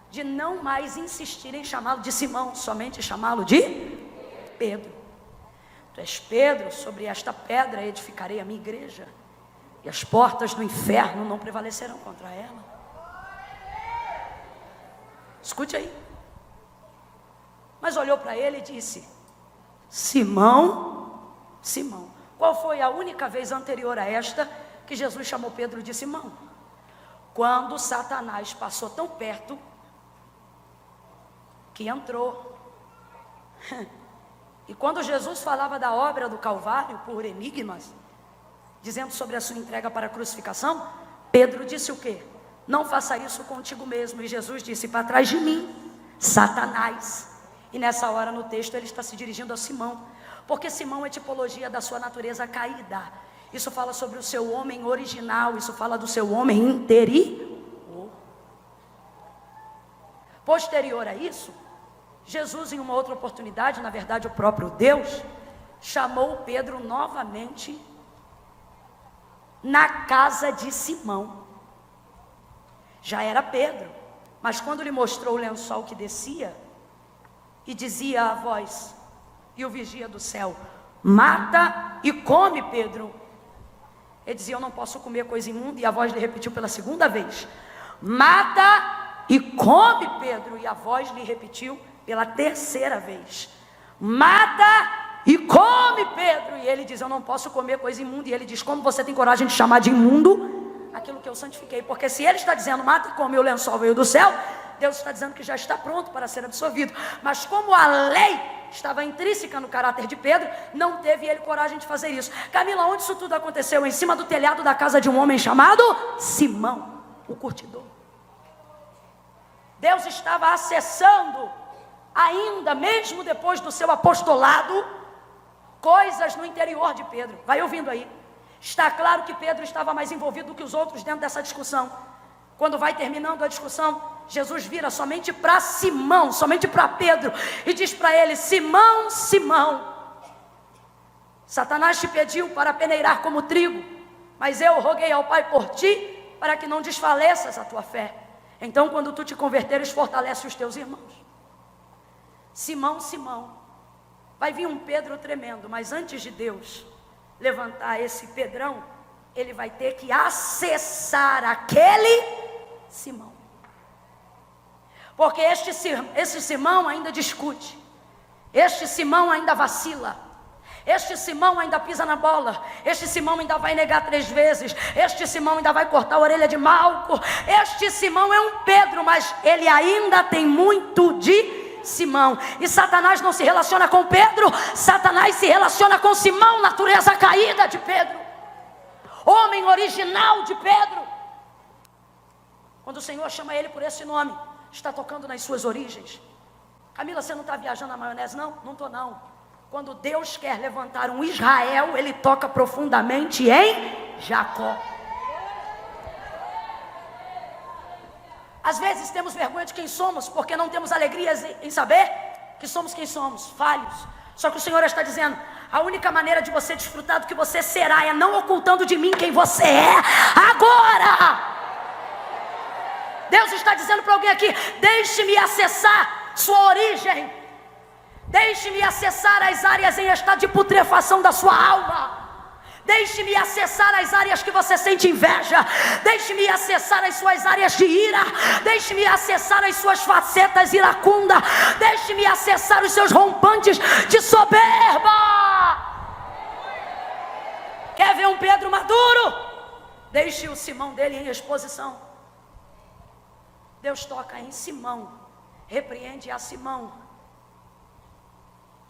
de não mais insistir em chamá-lo de Simão, somente chamá-lo de Pedro. Tu és Pedro, sobre esta pedra edificarei a minha igreja, e as portas do inferno não prevalecerão contra ela. Escute aí. Mas olhou para ele e disse, Simão, Simão. Qual foi a única vez anterior a esta que Jesus chamou Pedro de Simão? Quando Satanás passou tão perto que entrou. E quando Jesus falava da obra do Calvário por enigmas, dizendo sobre a sua entrega para a crucificação, Pedro disse o quê? Não faça isso contigo mesmo. E Jesus disse, para trás de mim, Satanás. E nessa hora no texto ele está se dirigindo a Simão, porque Simão é tipologia da sua natureza caída. Isso fala sobre o seu homem original, isso fala do seu homem interior. Posterior a isso, Jesus, em uma outra oportunidade, na verdade o próprio Deus, chamou Pedro novamente na casa de Simão. Já era Pedro, mas quando lhe mostrou o lençol que descia, e dizia a voz, e o vigia do céu, mata e come, Pedro. Ele dizia, eu não posso comer coisa imunda, e a voz lhe repetiu pela segunda vez, mata e come, Pedro. E a voz lhe repetiu pela terceira vez, mata e come, Pedro. E ele diz, eu não posso comer coisa imunda. E ele diz, como você tem coragem de chamar de imundo aquilo que eu santifiquei? Porque se ele está dizendo, mata e come, o lençol veio do céu, Deus está dizendo que já está pronto para ser absorvido. Mas como a lei estava intrínseca no caráter de Pedro, não teve ele coragem de fazer isso. Camila, onde isso tudo aconteceu? Em cima do telhado da casa de um homem chamado Simão, o curtidor. Deus estava acessando, ainda mesmo depois do seu apostolado, coisas no interior de Pedro. Vai ouvindo aí. Está claro que Pedro estava mais envolvido do que os outros dentro dessa discussão. Quando vai terminando a discussão, Jesus vira somente para Simão, somente para Pedro, e diz para ele, Simão, Simão, Satanás te pediu para peneirar como trigo, mas eu roguei ao Pai por ti, para que não desfaleças a tua fé. Então quando tu te converteres, fortalece os teus irmãos. Simão, Simão, vai vir um Pedro tremendo, mas antes de Deus levantar esse Pedrão, ele vai ter que acessar aquele Simão. Porque esse Simão ainda discute, este Simão ainda vacila, este Simão ainda pisa na bola, este Simão ainda vai negar 3 vezes, este Simão ainda vai cortar a orelha de Malco, este Simão é um Pedro, mas ele ainda tem muito de Simão. E Satanás não se relaciona com Pedro, Satanás se relaciona com Simão, natureza caída de Pedro, homem original de Pedro. Quando o Senhor chama ele por esse nome, está tocando nas suas origens. Camila, você não está viajando na maionese? Não estou não. Quando Deus quer levantar um Israel, Ele toca profundamente em Jacó. Às vezes temos vergonha de quem somos, porque não temos alegria em saber que somos quem somos, falhos. Só que o Senhor está dizendo, a única maneira de você desfrutar do que você será é não ocultando de mim quem você é agora. Deus está dizendo para alguém aqui, deixe-me acessar sua origem. Deixe-me acessar as áreas em estado de putrefação da sua alma. Deixe-me acessar as áreas que você sente inveja. Deixe-me acessar as suas áreas de ira. Deixe-me acessar as suas facetas iracunda. Deixe-me acessar os seus rompantes de soberba. Quer ver um Pedro maduro? Deixe o Simão dele em exposição. Deus toca em Simão, repreende a Simão,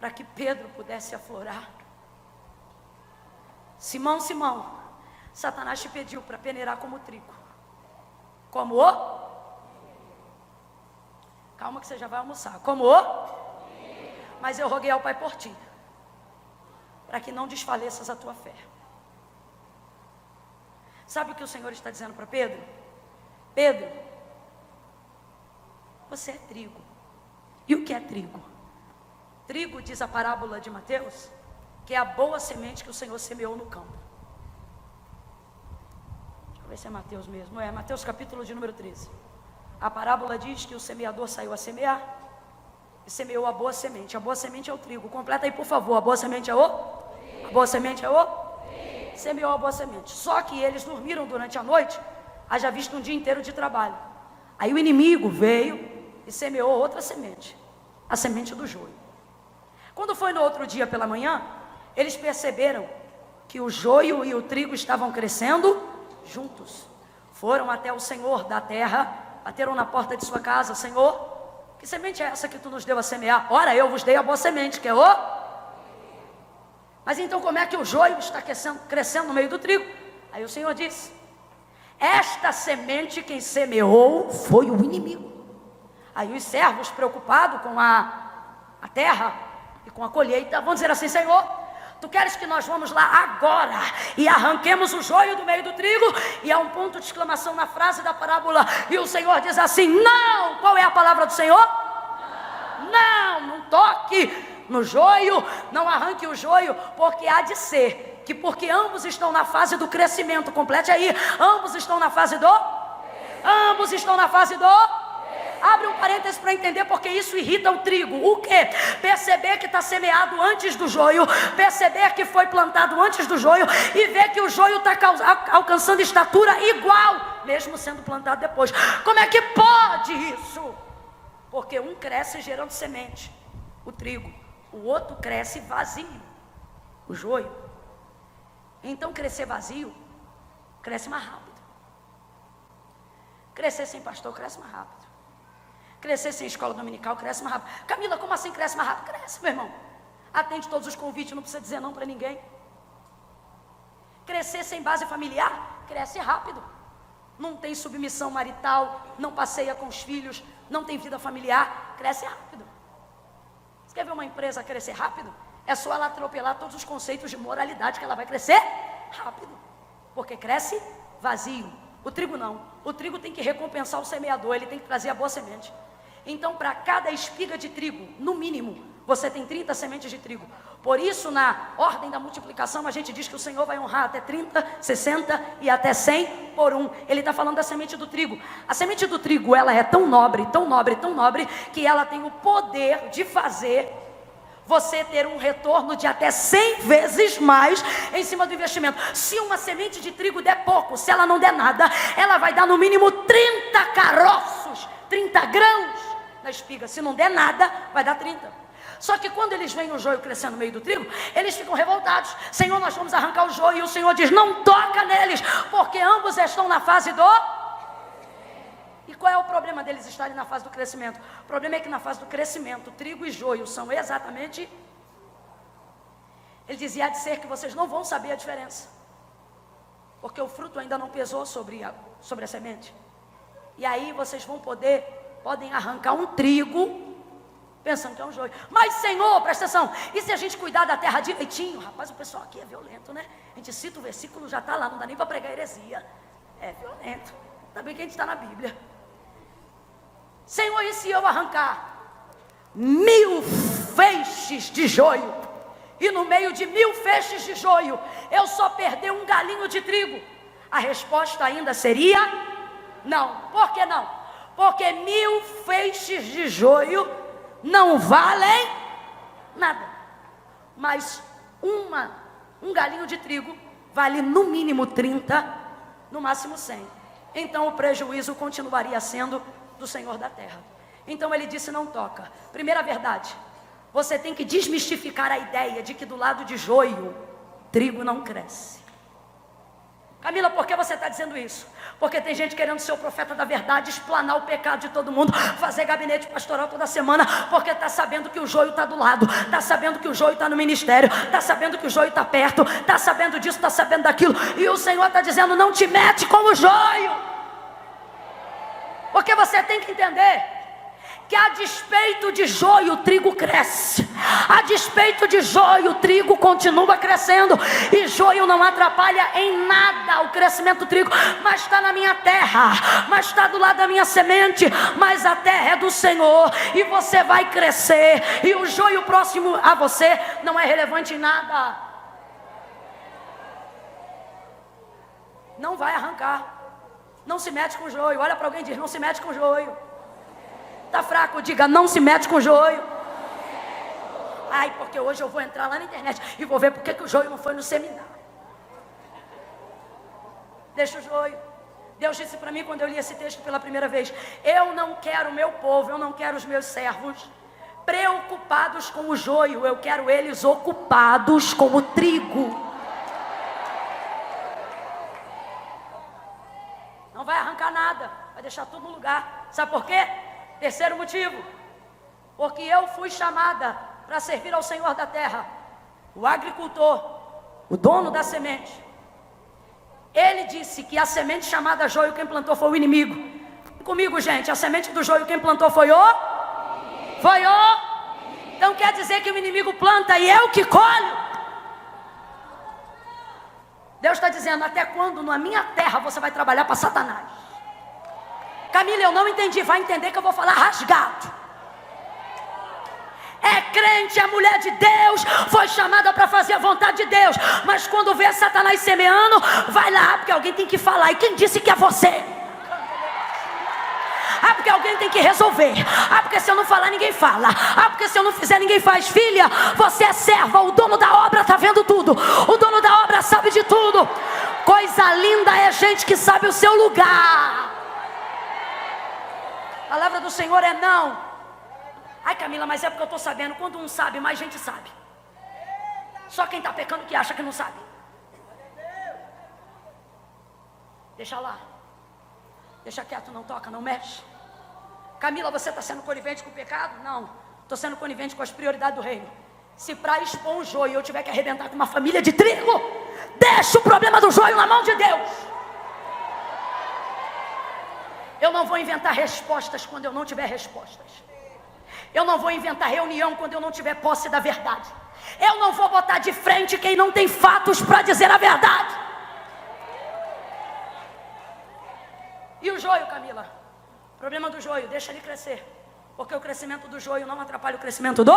para que Pedro pudesse aflorar. Simão, Simão, Satanás te pediu para peneirar como trigo. Como o? Calma que você já vai almoçar. Como o? Mas eu roguei ao Pai por ti, para que não desfaleças a tua fé. Sabe o que o Senhor está dizendo para Pedro? Pedro, você é trigo. E o que é trigo? Trigo, diz a parábola de Mateus, que é a boa semente que o Senhor semeou no campo. Deixa eu ver se é Mateus mesmo. É Mateus capítulo de número 13. A parábola diz que o semeador saiu a semear e semeou a boa semente. A boa semente é o trigo. Completa aí, por favor. A boa semente é o? A boa semente é o? Semeou a boa semente. Só que eles dormiram durante a noite, haja visto um dia inteiro de trabalho. Aí o inimigo veio e semeou outra semente, a semente do joio. Quando foi no outro dia pela manhã, eles perceberam que o joio e o trigo estavam crescendo juntos. Foram até o Senhor da terra, bateram na porta de sua casa. Senhor, que semente é essa que tu nos deu a semear? Ora, eu vos dei a boa semente, que é o? Mas então como é que o joio está crescendo no meio do trigo? Aí o Senhor disse, esta semente quem semeou foi o inimigo. Aí os servos, preocupados com a terra e com a colheita, vão dizer assim, Senhor, tu queres que nós vamos lá agora e arranquemos o joio do meio do trigo? E há um ponto de exclamação na frase da parábola, e o Senhor diz assim, não! Qual é a palavra do Senhor? Não toque no joio, não arranque o joio, porque há de ser que porque ambos estão na fase do crescimento, complete aí, ambos estão na fase do? Ambos estão na fase do? Abre um parênteses para entender porque isso irrita o trigo. O quê? Perceber que está semeado antes do joio, perceber que foi plantado antes do joio e ver que o joio está alcançando estatura igual, mesmo sendo plantado depois. Como é que pode isso? Porque um cresce gerando semente, o trigo, o outro cresce vazio, o joio. Então crescer vazio, cresce mais rápido. Crescer sem pastor, cresce mais rápido. Crescer sem escola dominical, cresce mais rápido. Camila, como assim cresce mais rápido? Cresce, meu irmão. Atende todos os convites, não precisa dizer não para ninguém. Crescer sem base familiar, cresce rápido. Não tem submissão marital, não passeia com os filhos, não tem vida familiar, cresce rápido. Você quer ver uma empresa crescer rápido? É só ela atropelar todos os conceitos de moralidade que ela vai crescer rápido. Porque cresce vazio. O trigo não. O trigo tem que recompensar o semeador, ele tem que trazer a boa semente. Então, para cada espiga de trigo, no mínimo, você tem 30 sementes de trigo. Por isso, na ordem da multiplicação, a gente diz que o Senhor vai honrar até 30, 60 e até 100 por um. Ele está falando da semente do trigo. A semente do trigo, ela é tão nobre, tão nobre, tão nobre, que ela tem o poder de fazer você ter um retorno de até 100 vezes mais em cima do investimento. Se uma semente de trigo der pouco, se ela não der nada, ela vai dar no mínimo 30 caroços, 30 grãos na espiga. Se não der nada, vai dar 30. Só que quando eles veem o joio crescendo no meio do trigo, eles ficam revoltados. Senhor, nós vamos arrancar o joio. E o Senhor diz, não toca neles, porque ambos estão na fase do... E qual é o problema deles estarem na fase do crescimento? O problema é que na fase do crescimento, trigo e joio são exatamente... Ele dizia, há de ser que vocês não vão saber a diferença, porque o fruto ainda não pesou sobre a semente. E aí vocês podem arrancar um trigo, pensando que é um joio. Mas Senhor, presta atenção, e se a gente cuidar da terra direitinho? Rapaz, o pessoal aqui é violento, né? A gente cita o versículo, já está lá, não dá nem para pregar heresia. É violento. Ainda bem que a gente está na Bíblia. Senhor, e se eu arrancar 1000 feixes de joio, e no meio de 1000 feixes de joio, eu só perder um galinho de trigo? A resposta ainda seria não. Por que não? Porque 1000 feixes de joio não valem nada. Mas um galinho de trigo vale no mínimo 30, no máximo 100. Então o prejuízo continuaria sendo do Senhor da terra. Então ele disse, não toca. Primeira verdade, você tem que desmistificar a ideia de que do lado de joio, trigo não cresce. Camila, por que você está dizendo isso? Porque tem gente querendo ser o profeta da verdade, explanar o pecado de todo mundo, fazer gabinete pastoral toda semana, porque está sabendo que o joio está do lado, está sabendo que o joio está no ministério, está sabendo que o joio está perto, está sabendo disso, está sabendo daquilo, e o Senhor está dizendo, não te mete com o joio. Porque você tem que entender que a despeito de joio, o trigo cresce. A despeito de joio, o trigo continua crescendo. E joio não atrapalha em nada o crescimento do trigo. Mas está na minha terra, mas está do lado da minha semente. Mas a terra é do Senhor, e você vai crescer. E o joio próximo a você não é relevante em nada. Não vai arrancar. Não se mete com o joio. Olha para alguém e diz, não se mete com o joio. Está fraco, diga, não se mete com o joio. Ai, porque hoje eu vou entrar lá na internet e vou ver porque que o joio não foi no seminário. Deixa o joio. Deus disse para mim quando eu li esse texto pela primeira vez, eu não quero o meu povo, eu não quero os meus servos preocupados com o joio, eu quero eles ocupados com o trigo. Não vai arrancar nada, vai deixar tudo no lugar. Sabe por quê? Terceiro motivo, porque eu fui chamada para servir ao Senhor da terra. O agricultor, o dono da semente, ele disse que a semente chamada joio, quem plantou foi o inimigo. Comigo, gente, a semente do joio, quem plantou foi o? Foi o? Então quer dizer que o inimigo planta e eu que colho? Deus está dizendo, até quando na minha terra você vai trabalhar para Satanás? Camila, eu não entendi, vai entender que eu vou falar rasgado. É crente, é mulher de Deus, foi chamada para fazer a vontade de Deus, mas quando vê Satanás semeando, vai lá, porque alguém tem que falar. E quem disse que é você? Ah, porque alguém tem que resolver. Ah, porque se eu não falar, ninguém fala. Ah, porque se eu não fizer, ninguém faz. Filha, você é serva, o dono da obra está vendo tudo. O dono da obra sabe de tudo. Coisa linda é gente que sabe o seu lugar. A palavra do Senhor é não. Ai, Camila, mas é porque eu estou sabendo. Quando um sabe, mais gente sabe. Só quem está pecando que acha que não sabe. Deixa lá. Deixa quieto, não toca, não mexe. Camila, você está sendo conivente com o pecado? Não. Estou sendo conivente com as prioridades do reino. Se para expor o joio eu tiver que arrebentar com uma família de trigo, deixa o problema do joio na mão de Deus. Eu não vou inventar respostas quando eu não tiver respostas. Eu não vou inventar reunião quando eu não tiver posse da verdade. Eu não vou botar de frente quem não tem fatos para dizer a verdade. E o joio, Camila? O problema do joio, deixa ele crescer. Porque o crescimento do joio não atrapalha o crescimento do...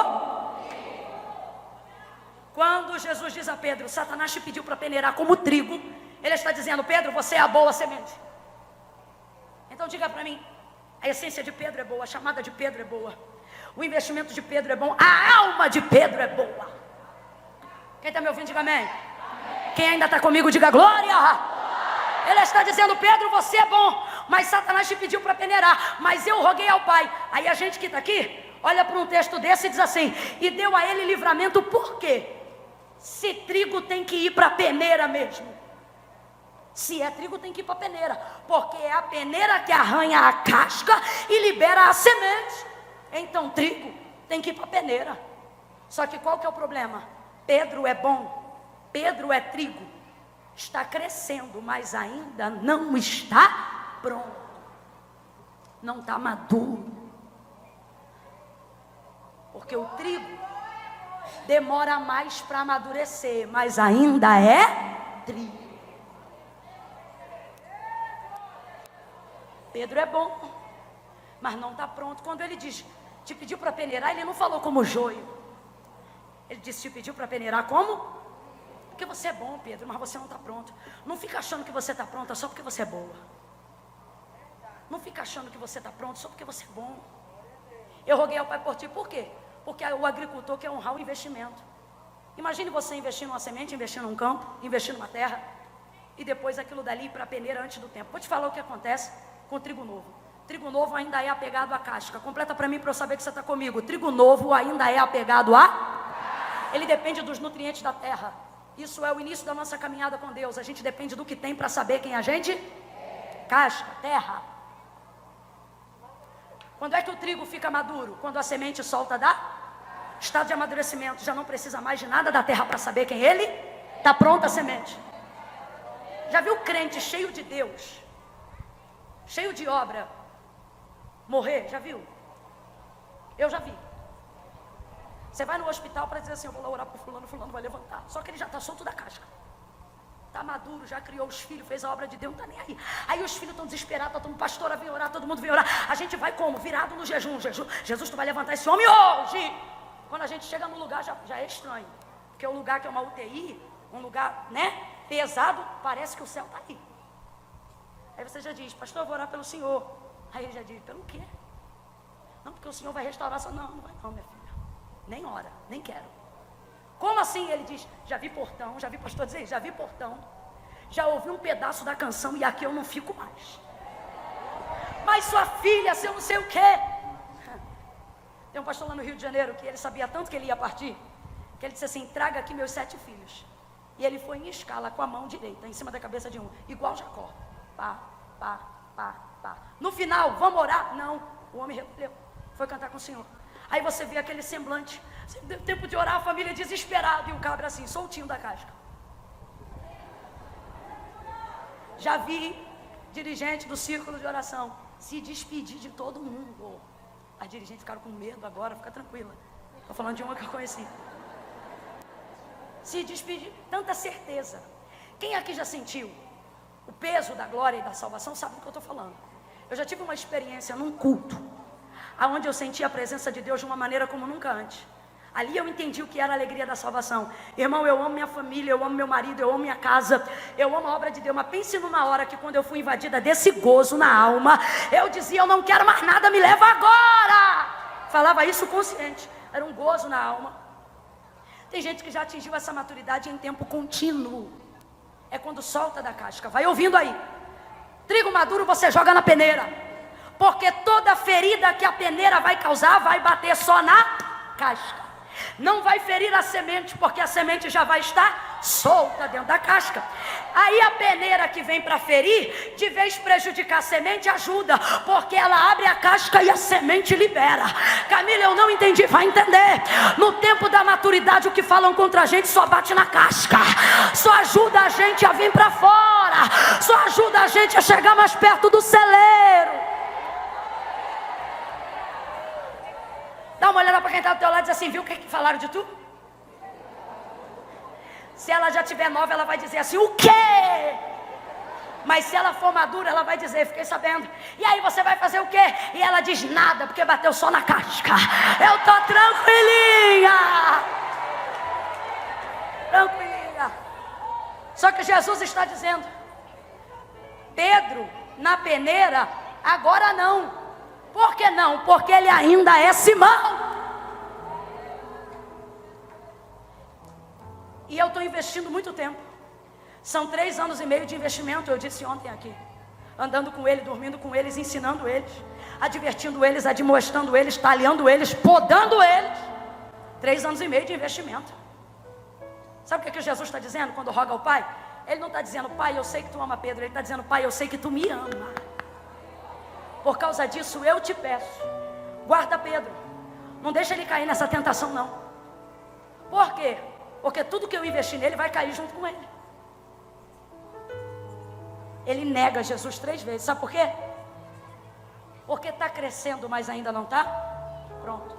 Quando Jesus diz a Pedro, Satanás te pediu para peneirar como trigo, ele está dizendo, Pedro, você é a boa semente. Então diga para mim, a essência de Pedro é boa, a chamada de Pedro é boa, o investimento de Pedro é bom, a alma de Pedro é boa. Quem está me ouvindo, diga amém. Quem ainda está comigo, diga glória. Ele está dizendo, Pedro, você é bom, mas Satanás te pediu para peneirar, mas eu roguei ao Pai. Aí a gente que está aqui, olha para um texto desse e diz assim, e deu a ele livramento. Por quê? Se trigo tem que ir para a peneira mesmo. Se é trigo tem que ir para a peneira, porque é a peneira que arranha a casca e libera a semente. Então trigo tem que ir para a peneira. Só que qual que é o problema? Pedro é bom, Pedro é trigo, está crescendo, mas ainda não está pronto, não está maduro. Porque o trigo demora mais para amadurecer, mas ainda é trigo. Pedro é bom, mas não está pronto. Quando ele diz, te pediu para peneirar, ele não falou como joio. Ele disse, te pediu para peneirar como? Porque você é bom, Pedro, mas você não está pronto. Não fica achando que você está pronta só porque você é boa. Não fica achando que você está pronto só porque você é bom. Eu roguei ao Pai por ti, por quê? Porque o agricultor quer honrar o investimento. Imagine você investir numa semente, investir num campo, investir numa terra, e depois aquilo dali para a peneira antes do tempo. Vou te falar o que acontece com o trigo novo. Trigo novo ainda é apegado à casca. Completa para mim para eu saber que você está comigo. Trigo novo ainda é apegado a... Ele depende dos nutrientes da terra. Isso é o início da nossa caminhada com Deus. A gente depende do que tem para saber quem a gente... Casca, terra. Quando é que o trigo fica maduro? Quando a semente solta da... Estado de amadurecimento. Já não precisa mais de nada da terra para saber quem ele... Está pronta a semente. Já viu crente cheio de Deus, cheio de obra, morrer? Já viu? Eu já vi. Você vai no hospital para dizer assim, eu vou lá orar para fulano, fulano vai levantar. Só que ele já está solto da casca. Está maduro, já criou os filhos, fez a obra de Deus, não está nem aí. Aí os filhos estão desesperados, todo mundo, pastora, vem orar, todo mundo vem orar. A gente vai como? Virado no jejum. Jesus, tu vai levantar esse homem hoje. Quando a gente chega no lugar, já é estranho. Porque o lugar que é uma UTI, um lugar, né, pesado, parece que o céu está aí. Aí você já diz, pastor, eu vou orar pelo senhor. Aí ele já diz, pelo quê? Não, porque o senhor vai restaurar. Não vai não, minha filha. Nem ora, nem quero. Como assim? Ele diz, já vi portão, já vi pastor dizer, já vi portão. Já ouvi um pedaço da canção e aqui eu não fico mais. Mas sua filha, se eu não sei o quê. Tem um pastor lá no Rio de Janeiro que ele sabia tanto que ele ia partir, que ele disse assim, traga aqui meus 7 filhos. E ele foi em escala com a mão direita, em cima da cabeça de um, igual Jacó. Pá, pá, pá, pá. No final, vamos orar? Não, o homem recolheu, foi cantar com o Senhor. Aí você vê aquele semblante, deu tempo de orar, a família desesperada, e o cabra assim, soltinho da casca. Já vi dirigente do círculo de oração se despedir de todo mundo. As dirigentes ficaram com medo agora, fica tranquila. Estou falando de uma que eu conheci. Se despedir, tanta certeza. Quem aqui já sentiu o peso da glória e da salvação sabe do que eu estou falando. Eu já tive uma experiência num culto, aonde eu senti a presença de Deus de uma maneira como nunca antes. Ali eu entendi o que era a alegria da salvação. Irmão, eu amo minha família, eu amo meu marido, eu amo minha casa, eu amo a obra de Deus. Mas pense numa hora que quando eu fui invadida desse gozo na alma, eu dizia, eu não quero mais nada, me leva agora. Falava isso consciente, era um gozo na alma. Tem gente que já atingiu essa maturidade em tempo contínuo. É quando solta da casca. Vai ouvindo aí. Trigo maduro você joga na peneira. Porque toda ferida que a peneira vai causar vai bater só na casca. Não vai ferir a semente, porque a semente já vai estar solta dentro da casca. Aí a peneira que vem para ferir, de vez prejudicar a semente, ajuda, porque ela abre a casca e a semente libera. Camila, eu não entendi, vai entender. No tempo da maturidade, o que falam contra a gente só bate na casca, só ajuda a gente a vir para fora, só ajuda a gente a chegar mais perto do celeiro. Dá uma olhada para quem está do teu lado e diz assim, viu o que falaram de tu? Se ela já tiver nova, ela vai dizer assim, o quê? Mas se ela for madura, ela vai dizer, fiquei sabendo. E aí você vai fazer o quê? E ela diz nada, porque bateu só na casca. Eu tô tranquilinha. Tranquilinha. Só que Jesus está dizendo, Pedro, na peneira, agora não. Por que não? Porque ele ainda é Simão. E eu estou investindo muito tempo. São 3 anos e meio de investimento, eu disse ontem aqui. andando com ele, dormindo com eles, ensinando eles, advertindo eles, admoestando eles, talhando eles, podando eles. 3 anos e meio de investimento. Sabe o que Jesus está dizendo quando roga ao Pai? Ele não está dizendo: Pai, eu sei que tu ama Pedro. Ele está dizendo: Pai, eu sei que tu me ama. Por causa disso eu te peço, guarda Pedro, não deixa ele cair nessa tentação não. Por quê? Porque tudo que eu investi nele vai cair junto com ele. Ele nega Jesus 3 vezes, sabe por quê? Porque está crescendo, mas ainda não está pronto.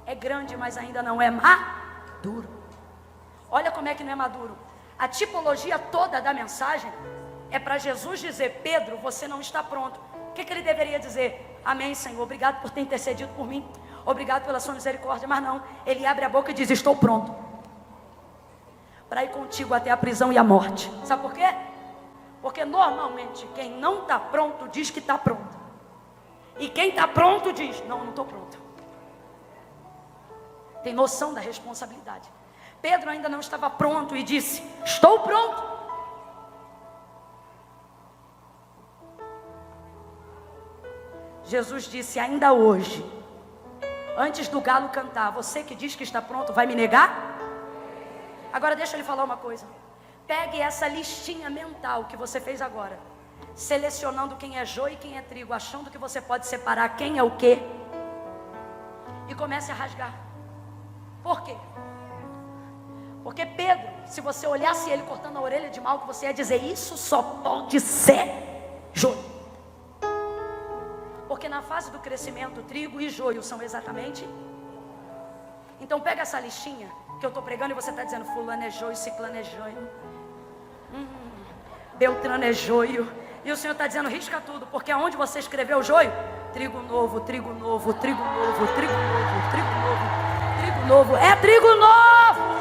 É grande, mas ainda não é maduro. Olha como é que não é maduro. A tipologia toda da mensagem é para Jesus dizer: Pedro, você não está pronto. O que ele deveria dizer? Amém, Senhor, obrigado por ter intercedido por mim, obrigado pela sua misericórdia. Mas não, ele abre a boca e diz: estou pronto para ir contigo até a prisão e a morte. Sabe por quê? Porque normalmente quem não está pronto diz que está pronto, e quem está pronto diz: não, não estou pronto. Tem noção da responsabilidade. Pedro ainda não estava pronto e disse: estou pronto. Jesus disse: ainda hoje, antes do galo cantar, você que diz que está pronto vai me negar? Agora deixa ele falar uma coisa. Pegue essa listinha mental que você fez agora, selecionando quem é joio e quem é trigo, achando que você pode separar quem é o quê, e comece a rasgar. Por quê? Porque Pedro, se você olhasse ele cortando a orelha de Malco, você ia dizer: isso só pode ser joio. Porque na fase do crescimento, trigo e joio são exatamente. Então pega essa listinha que eu estou pregando e você está dizendo: fulano é joio, ciclano é joio, Beltrano é joio. E o Senhor está dizendo: risca tudo, porque aonde você escreveu joio, trigo novo, trigo novo, trigo novo, trigo novo, trigo novo, trigo novo, é trigo novo.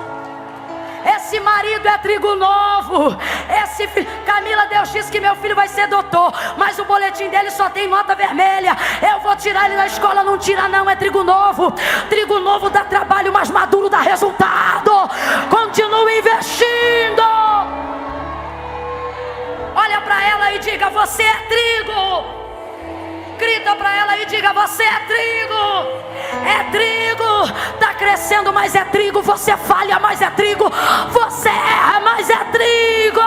Esse marido é trigo novo. Esse filho, Camila, Deus disse que meu filho vai ser doutor, mas o boletim dele só tem nota vermelha. Eu vou tirar ele da escola. Não tira não, é trigo novo. Trigo novo dá trabalho, mas maduro dá resultado. Continue investindo. Olha para ela e diga: você é trigo. Grita para ela e diga: você é trigo. É trigo. Está crescendo, mas é trigo. Você falha, mas é trigo. Você erra, mas é trigo.